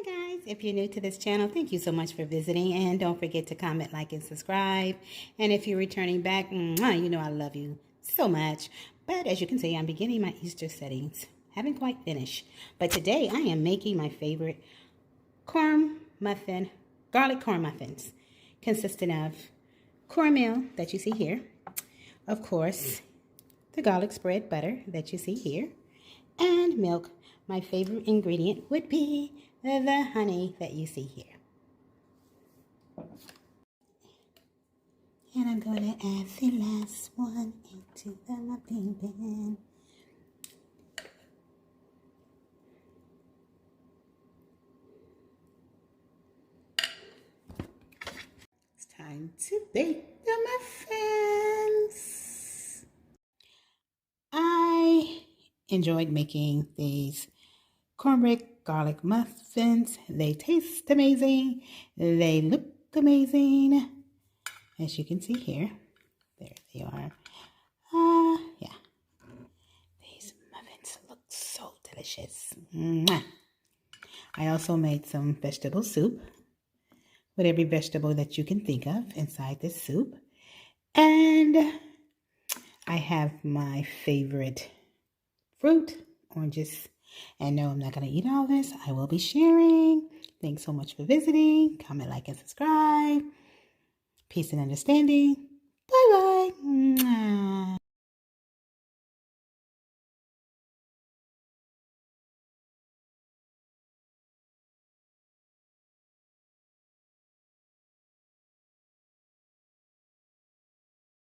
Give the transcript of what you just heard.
Hi guys, if you're new to this channel, thank you so much for visiting, and don't forget to comment, like, and subscribe. And if you're returning back, you know I love you so much. But as you can see, I'm beginning my Easter settings. Haven't quite finished, but today I am making my favorite garlic corn muffins, consisting of cornmeal that you see here, of course, the garlic spread butter that you see here, and milk. My favorite ingredient would be the honey that you see here. And I'm going to add the last one into the muffin pan. It's time to bake the muffins. I enjoyed making these cornbread garlic muffins. They taste amazing. They look amazing. As you can see here, there they are. Yeah. These muffins look so delicious. Mwah. I also made some vegetable soup with every vegetable that you can think of inside this soup. And I have my favorite fruit, oranges. And no, I'm not going to eat all this. I will be sharing. Thanks so much for visiting. Comment, like, and subscribe. Peace and understanding.